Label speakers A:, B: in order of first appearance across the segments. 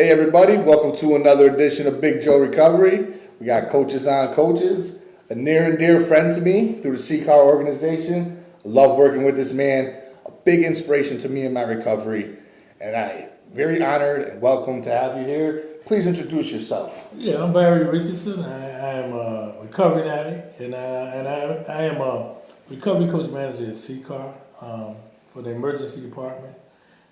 A: Hey everybody, welcome to another edition of Big Joe Recovery. We got Coaches on Coaches, a near and dear friend to me through the CCAR organization. I love working with this man, a big inspiration to me in my recovery, and I'm very honored and welcome to have you here. Please introduce yourself.
B: Yeah, I'm Barry Richardson. I am a recovering addict, and I am a recovery coach manager at CCAR for the emergency department,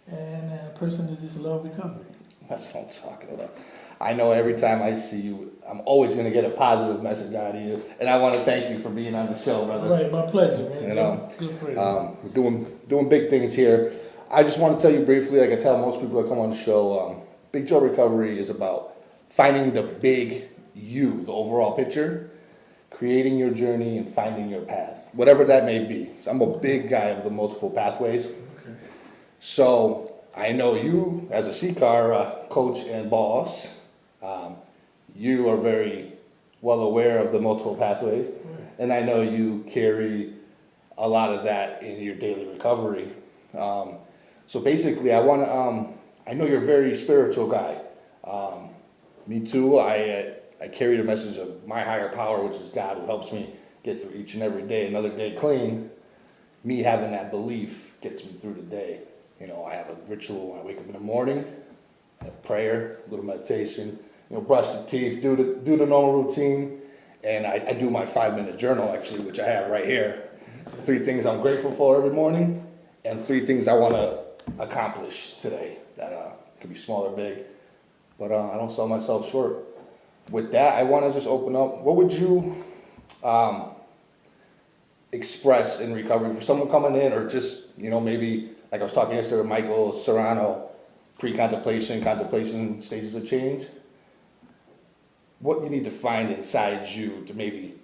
B: and a person that just loves recovery.
A: That's what I'm talking about. I know every time I see you, I'm always going to get a positive message out of you, and I want to thank you for being on the show, brother.
B: Right, my pleasure, man.
A: You know,
B: good for you.
A: we're doing big things here. I just want to tell you briefly, like I tell most people that come on the show, Big Joe Recovery is about finding the big you, the overall picture, creating your journey, and finding your path, whatever that may be. So I'm a big guy of the multiple pathways.
B: Okay.
A: So I know you, as a CCAR coach and boss, you are very well aware of the multiple pathways, and I know you carry a lot of that in your daily recovery. So basically, I want to. I know you're a very spiritual guy. Me too. I carry the message of my higher power, which is God, who helps me get through each and every day, another day clean. Me having that belief gets me through the day. You know, I have a ritual when I wake up in the morning, I have prayer, a little meditation, brush the teeth, do the normal routine, and I do my 5-minute journal, actually, which I have right here. 3 things I'm grateful for every morning, and 3 things I want to accomplish today that could be small or big, but I don't sell myself short. With that, I want to just open up. What would you express in recovery for someone coming in, or just, maybe like I was talking yesterday with Michael Serrano, pre-contemplation, contemplation stages of change? What you need to find inside you to maybe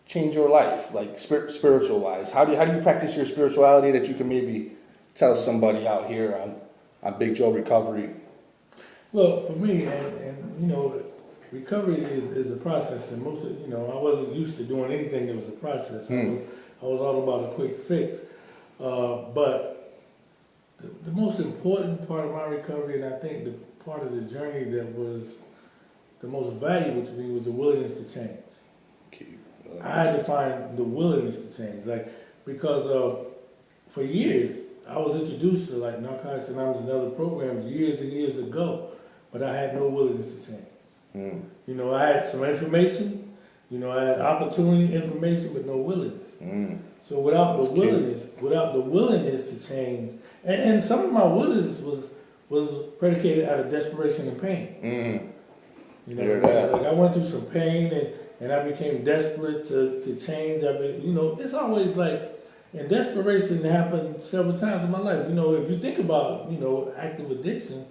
A: change your life, like spiritual wise? How do you practice your spirituality that you can maybe tell somebody out here on Big Joe Recovery?
B: Well, for me, recovery is a process, and most of, I wasn't used to doing anything that was a process. I was all about a quick fix, but the most important part of my recovery, and I think the part of the journey that was the most valuable to me, was the willingness to change. I had to find the willingness to change, because for years I was introduced to Narcotics Anonymous and other programs years and years ago, but I had no willingness to change. I had some information, I had opportunity, information, but no willingness. So without the willingness to change, and some of my willingness was predicated out of desperation and pain. I went through some pain, and I became desperate to change. It's always and desperation happened several times in my life. If you think about, active addiction,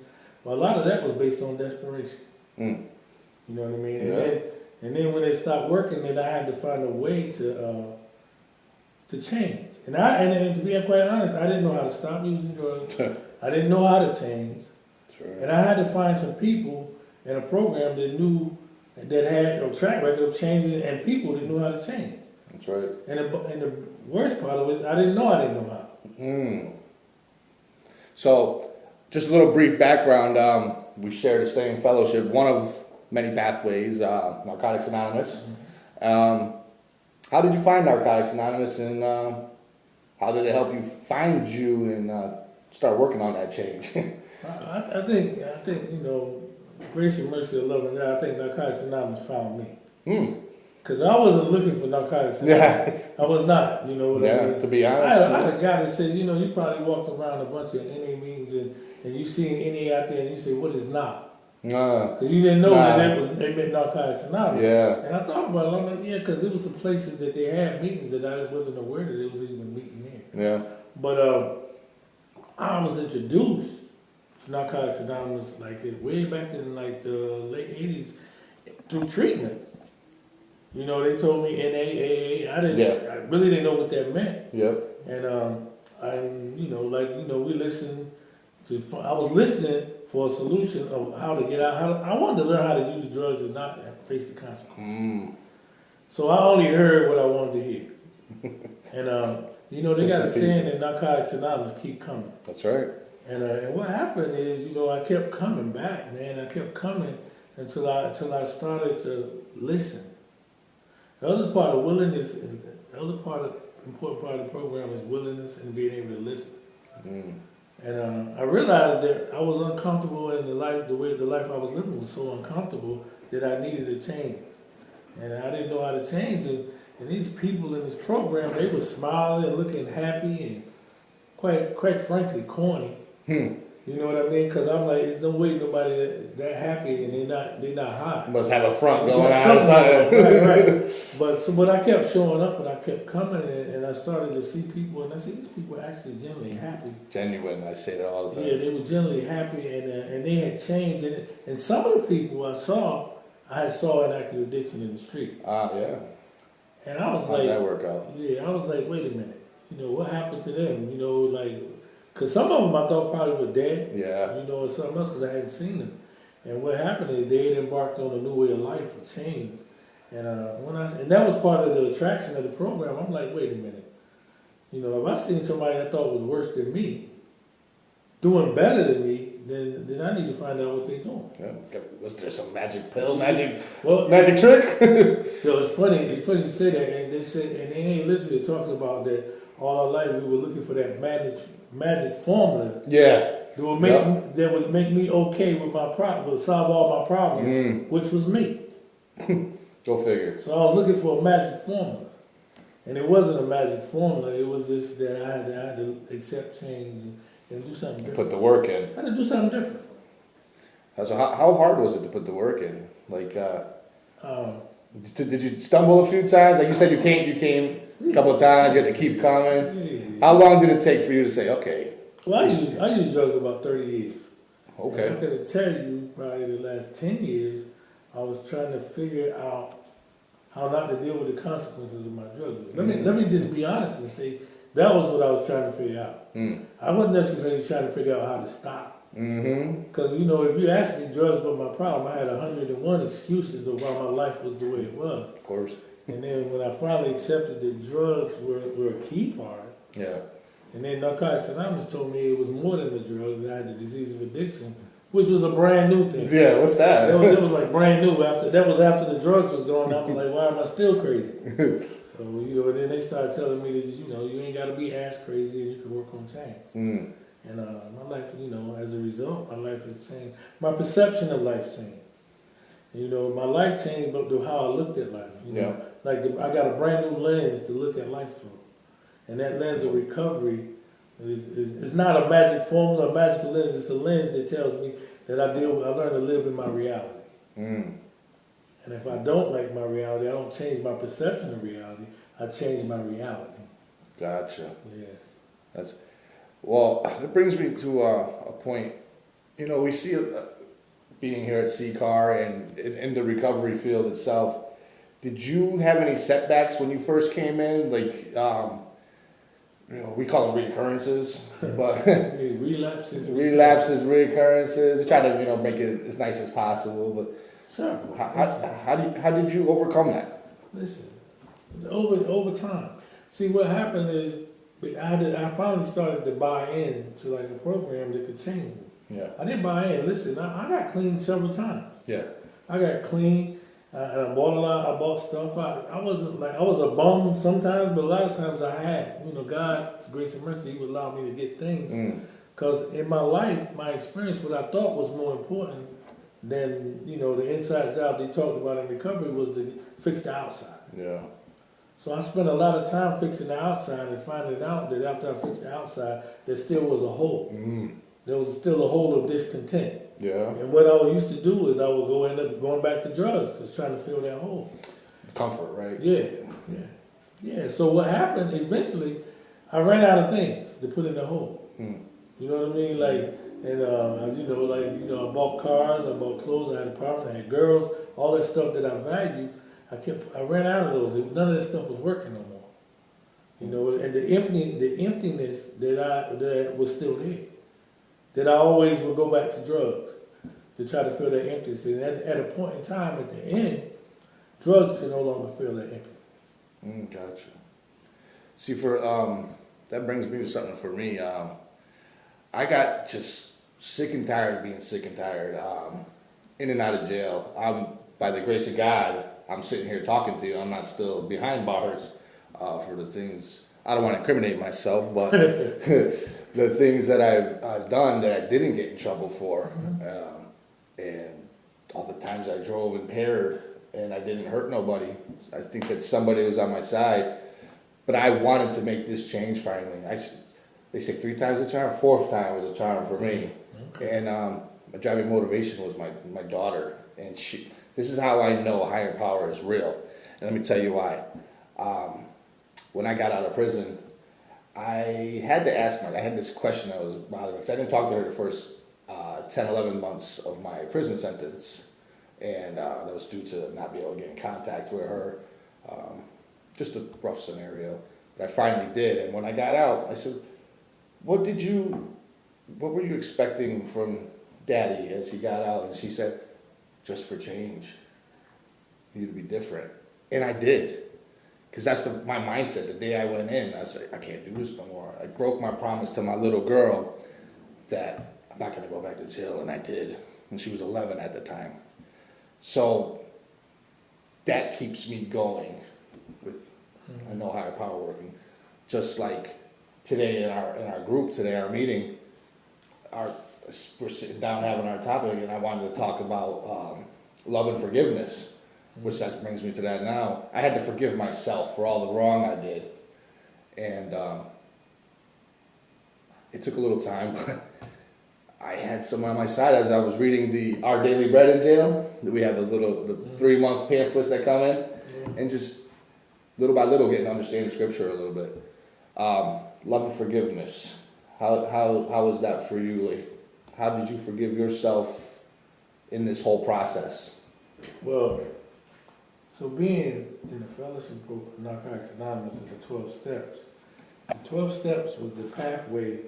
B: well, a lot of that was based on desperation. You know what I mean?
A: Yeah.
B: And then when it stopped working, then I had to find a way to change. And to be quite honest, I didn't know how to stop using drugs. I didn't know how to change.
A: Right.
B: And I had to find some people in a program that had a track record of changing, and people that knew how to change.
A: That's right.
B: And the worst part of it is I didn't know how.
A: So, just a little brief background. We share the same fellowship, one of many pathways, Narcotics Anonymous. How did you find Narcotics Anonymous, and how did it help you find you and start working on that change?
B: I think grace and mercy of love and God, I think Narcotics Anonymous found me. Because I wasn't looking for Narcotics Anonymous.
A: Yeah.
B: I was not, what I mean?
A: To be honest.
B: I had a guy that said, you probably walked around a bunch of NA meetings and you seen NA out there and you say, what is not? Because you didn't know that they meant Narcotics Anonymous.
A: Yeah.
B: And I thought about it. I'm like, yeah, because there was some places that they had meetings that I wasn't aware that there was even a meeting there.
A: Yeah.
B: But I was introduced to Narcotics Anonymous way back in the late 80s through treatment. They told me NAAA. I really didn't know what that meant.
A: Yep.
B: And we listened to. I was listening for a solution of how to get out. I wanted to learn how to use drugs and not face the consequences. So I only heard what I wanted to hear. And they got a saying that Narcotics Anonymous keep coming.
A: That's right.
B: And what happened is, you know, I kept coming back, man. I kept coming until I started to listen. The other part of willingness, the other part of important part of the program is willingness and being able to listen.
A: Mm.
B: And I realized that I was uncomfortable in the way the life I was living was so uncomfortable that I needed to change. And I didn't know how to change it. And these people in this program, they were smiling and looking happy and quite frankly corny. You know what I mean? Because I'm like, there's no way nobody that happy and they're not high.
A: Must have a front
B: They
A: going
B: got
A: on.
B: something, right. But I kept showing up and I kept coming and I started to see people and I said, these people are actually genuinely happy.
A: Genuine, I say that all the time.
B: Yeah, they were genuinely happy and they had changed. And some of the people I saw an active addiction in the street.
A: Yeah.
B: And I was
A: How'd
B: like,
A: that work out?
B: yeah, I was like, wait a minute. You know, what happened to them? You know, like, because some of them I thought probably were dead.
A: Yeah.
B: You know, or something else because I hadn't seen them. And what happened is they had embarked on a new way of life, a change. And and that was part of the attraction of the program. I'm like, wait a minute. You know, if I seen somebody I thought was worse than me, doing better than me, then I need to find out what they're doing.
A: Yeah. Was there some magic pill,
B: magic
A: trick?
B: So it's funny you say that, and they said, and they literally talks about that all our life we were looking for that magic formula.
A: Yeah.
B: That would make me okay with my problem, would solve all my problems, which was me.
A: Go figure.
B: So I was looking for a magic formula, and it wasn't a magic formula. It was just that I had to accept change and do something different.
A: Put the work in.
B: I had to do something different.
A: So how hard was it to put the work in? Like, did you stumble a few times? Like you said, you came a couple of times. You had to keep coming.
B: Yeah.
A: How long did it take for you to say, okay?
B: Well, I used drugs about 30 years.
A: Okay.
B: And I could tell you, probably the last 10 years, I was trying to figure out how not to deal with the consequences of my drug use. Let me just be honest and say that was what I was trying to figure out. I wasn't necessarily trying to figure out how to stop. Because, you know, if you ask me drugs were my problem, I had 101 excuses of why my life was the way it was.
A: Of course.
B: And then when I finally accepted that drugs were a key part,
A: Yeah.
B: and then Narcotics Anonymous told me it was more than the drugs. I had the disease of addiction, which was a brand new thing.
A: Yeah, what's that?
B: It was like brand new. After the drugs was going, I was like, why am I still crazy? So, you know, then they started telling me that, you know, you ain't got to be as crazy and you can work on change. And my life, you know, as a result, my life has changed. My perception of life changed. And, you know, my life changed, but to how I looked at life. You know, like I got a brand new lens to look at life through. And that lens of recovery is not a magic formula, a magical lens. It's a lens that tells me that I learn to live in my reality. And if I don't like my reality, I don't change my perception of reality. I change my reality.
A: Gotcha.
B: Yeah.
A: Well, that brings me to a point. You know, we see being here at CCAR and in the recovery field itself. Did you have any setbacks when you first came in? Like, you know, we call them reoccurrences, but
B: relapses,
A: reoccurrences. We try to, you know, make it as nice as possible. But
B: several.
A: how did you overcome that?
B: Listen, over time. See, what happened is I finally started to buy in to like a program that could change me.
A: Yeah.
B: I didn't buy in. Listen, I got clean several times.
A: Yeah.
B: I got clean. And I bought a lot. I bought stuff. I wasn't like I was a bum sometimes, but a lot of times I had. You know, God's grace and mercy, He would allow me to get things. Because in my life, my experience, what I thought was more important than, you know, the inside job they talked about in recovery was to fix the outside.
A: Yeah.
B: So I spent a lot of time fixing the outside and finding out that after I fixed the outside, there still was a hole. There was still a hole of discontent.
A: Yeah.
B: And what I used to do is I would end up going back to drugs because trying to fill that hole.
A: Comfort, right?
B: Yeah. So what happened eventually, I ran out of things to put in the hole. You know what I mean? Like, and I bought cars, I bought clothes, I had an apartment, I had girls, all that stuff that I value. I ran out of those. None of that stuff was working no more. You know, and the emptiness that was still there. That I always would go back to drugs to try to fill that emptiness. And at a point in time, at the end, drugs can no longer fill that emptiness.
A: Gotcha. See, that brings me to something for me. I got just sick and tired of being sick and tired. In and out of jail. By the grace of God, I'm sitting here talking to you. I'm not still behind bars for the things. I don't want to incriminate myself, but the things that I've done that I didn't get in trouble for, and all the times I drove impaired and I didn't hurt nobody. I think that somebody was on my side, but I wanted to make this change finally. They say 3 times a charm, 4th time was a charm for me. Okay. And my driving motivation was my daughter, and this is how I know higher power is real. And let me tell you why. When I got out of prison, I had to ask I had this question that was bothering me, because I didn't talk to her the first 10, 11 months of my prison sentence, and that was due to not being able to get in contact with her. Just a rough scenario, but I finally did. And when I got out, I said, what were you expecting from Daddy as he got out? And she said, just for change. You to be different. And I did. Because that's my mindset. The day I went in, I said, I can't do this no more. I broke my promise to my little girl that I'm not going to go back to jail, and I did. And she was 11 at the time. So that keeps me going with I know higher power working. Just like today in our group today, our meeting, we're sitting down having our topic, and I wanted to talk about love and forgiveness, which that brings me to that now. I had to forgive myself for all the wrong I did, and it took a little time, but I had someone on my side as I was reading Our Daily Bread in jail. We have those little 3-month pamphlets that come in, and just little by little getting to understand Scripture a little bit. Love and forgiveness. How was that for you? Like, how did you forgive yourself in this whole process?
B: Well, so being in the fellowship group, Narcotics Anonymous, is the 12 steps. The 12 steps was the pathway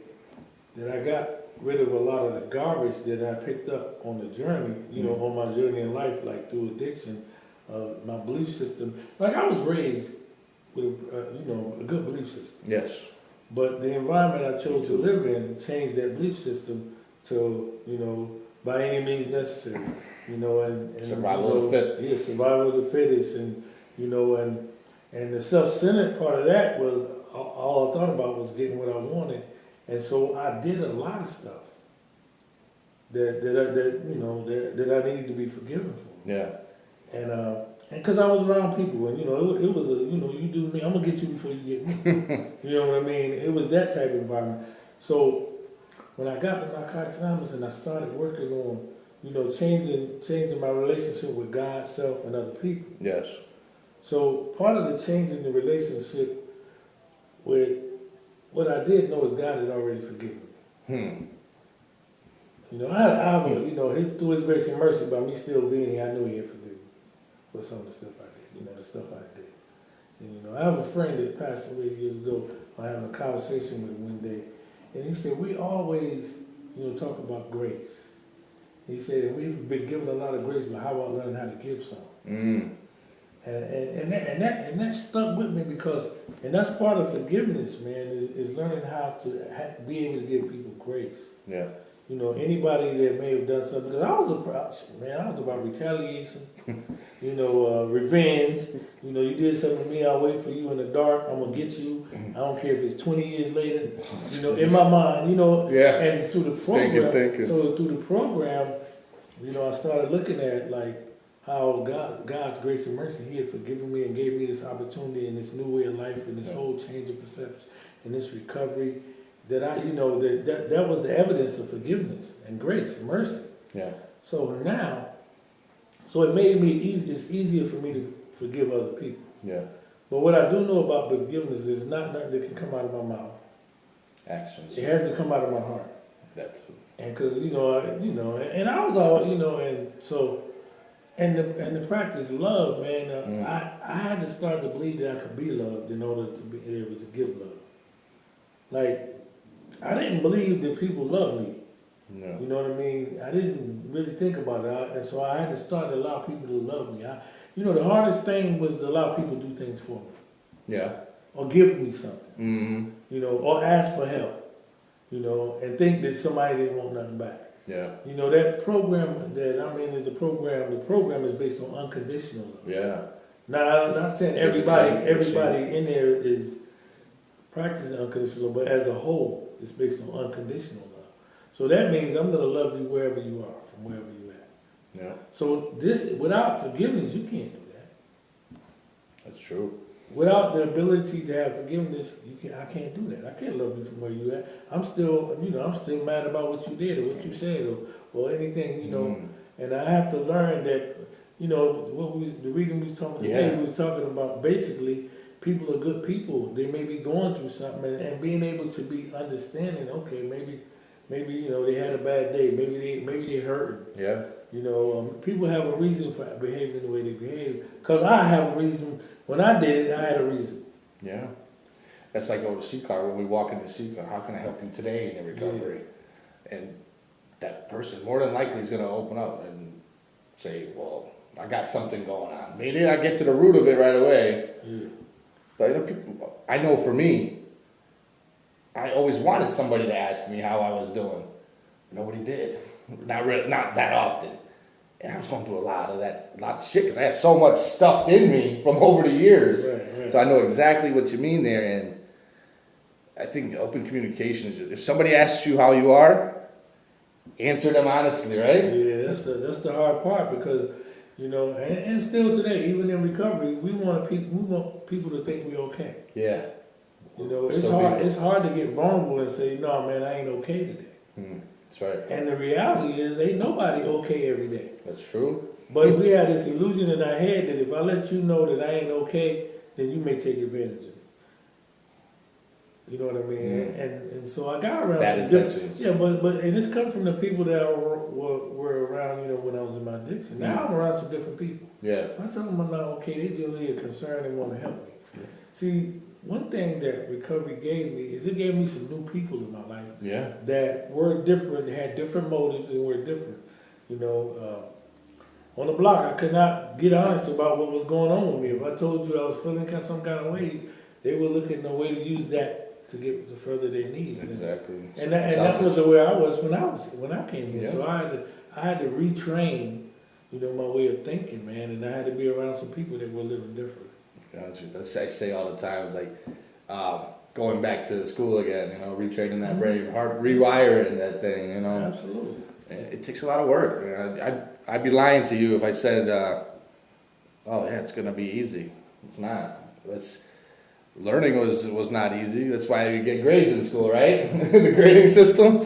B: that I got rid of a lot of the garbage that I picked up on the journey, on my journey in life, like through addiction, my belief system. Like I was raised with, a good belief system.
A: Yes.
B: But the environment I chose to live in changed that belief system to, by any means necessary, and
A: survival of the fit.
B: Yeah, survival of the fittest, and the self-centered part of that was all I thought about was getting what I wanted, and so I did a lot of stuff that I needed to be forgiven for.
A: Yeah.
B: And because I was around people, and it was you do me, I'm gonna get you before you get me. You know what I mean? It was that type of environment. So when I got to Narcotics Anonymous and I started working on, changing my relationship with God, self, and other people. Yes. So part of the changing the relationship with what I did know is God had already forgiven me. Through His grace and mercy, by me still being here, I knew He had forgiven me for some of the stuff I did, the stuff I did. And, I have a friend that passed away years ago. I had a conversation with him one day, and he said, we always, talk about grace. He said, and we've been given a lot of grace, but how about learning how to give some? And that stuck with me and that's part of forgiveness, man, is learning how to be able to give people grace. Yeah. Anybody that may have done something, because I was about retaliation, revenge. You did something to me, I'll wait for you in the dark, I'm going to get you. I don't care if it's 20 years later, in my mind,
A: Yeah.
B: And through the program,
A: thinking.
B: So through the program, I started looking at, like, how God's grace and mercy, He had forgiven me and gave me this opportunity and this new way of life and this whole change of perception and this recovery. That that was the evidence of forgiveness and grace and mercy. Yeah. So it made me it's easier for me to forgive other people. Yeah. But what I do know about forgiveness is not nothing that can come out of my mouth. Actions. It has to come out of my heart. That's. And because and I was all and so. And the practice love, man. I had to start to believe that I could be loved in order to be able to give love. Like, I didn't believe that people loved me. No. You know what I mean? I didn't really think about it. And so I had to start to allow people to love me. The hardest thing was to allow people to do things for me. Yeah. Or give me something. Mm-hmm. Or ask for help. you know, and think that somebody didn't want nothing back.
A: Yeah.
B: You know, that program that I'm in is the program is based on unconditional love.
A: Yeah.
B: Now, I'm not saying everybody in there is practicing unconditional love, but as a whole, it's based on unconditional love. So that means I'm going to love you wherever you are, from wherever you're at.
A: Yeah.
B: So this, without forgiveness, you can't do that.
A: That's true.
B: Without the ability to have forgiveness, I can't do that. I can't love you from where you at. I'm still mad about what you did or what you said or anything, you know. And I have to learn that, you know, the reading we was talking today, we was talking about basically people are good people. They may be going through something and being able to be understanding. Okay, maybe you know they had a bad day. Maybe they hurt.
A: Yeah.
B: You know, people have a reason for behaving the way they behave. Because I have a reason. When I did it, I had a reason.
A: Yeah. That's like going to CCAR. When we walk into CCAR, how can I help you today in the recovery? Yeah. And that person more than likely is going to open up and say, well, I got something going on. Maybe I get to the root of it right away.
B: Yeah.
A: But you know, people, I know for me, I always wanted somebody to ask me how I was doing. Nobody did. Not that often. And I was going through a lot of shit because I had so much stuffed in me from over the years.
B: Right.
A: So I know exactly what you mean there. And I think open communication is, if somebody asks you how you are, answer them honestly, right?
B: Yeah, that's the hard part because, you know, and still today, even in recovery, we want people to think we're okay.
A: Yeah.
B: You know, it's hard to get vulnerable and say, no, man, I ain't okay today.
A: That's right.
B: And the reality is, ain't nobody okay every day.
A: That's true.
B: But we have this illusion in our head that if I let you know that I ain't okay, then you may take advantage of me. You know what I mean? And so I got around
A: bad
B: some
A: intentions.
B: Yeah, but and this comes from the people that were around, you know, when I was in my addiction. Now I'm around some different people.
A: Yeah.
B: I tell them I'm not okay. They generally are concerned and want to help me. Yeah. See, one thing that recovery gave me is it gave me some new people in my life.
A: Yeah.
B: That were different, had different motives, and were different. You know, on the block, I could not get honest about what was going on with me. If I told you I was feeling some kind of way, they were looking for a way to use that to get the further their needs.
A: Exactly.
B: And that was the way I was when I came here. Yeah. So I had to retrain, you know, my way of thinking, man, and I had to be around some people that were living different.
A: Gotcha. That's I say all the time. It's like going back to school again. You know, retraining that brain, rewiring that thing. You know,
B: absolutely.
A: It takes a lot of work. You know, I'd be lying to you if I said, "Oh yeah, it's gonna be easy." It's not. Learning was not easy. That's why you get grades in school, right? The grading system.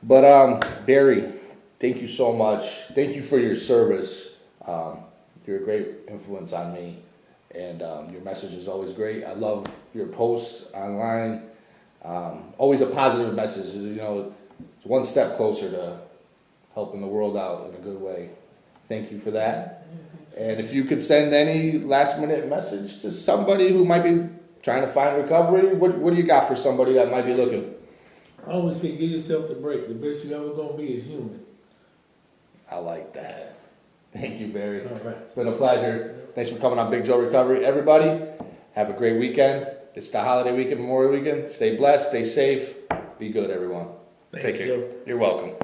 A: But Barry, thank you so much. Thank you for your service. You're a great influence on me. And your message is always great. I love your posts online. Always a positive message. You know, it's one step closer to helping the world out in a good way. Thank you for that. And if you could send any last minute message to somebody who might be trying to find recovery, what do you got for somebody that might be looking?
B: I always say give yourself the break. The best you're ever going to be is human.
A: I like that. Thank you, Barry.
B: All right.
A: It's been a pleasure. Thanks for coming on Big Joe Recovery. Everybody, have a great weekend. It's the holiday weekend, Memorial Weekend. Stay blessed, stay safe. Be good, everyone. Take care. You're welcome.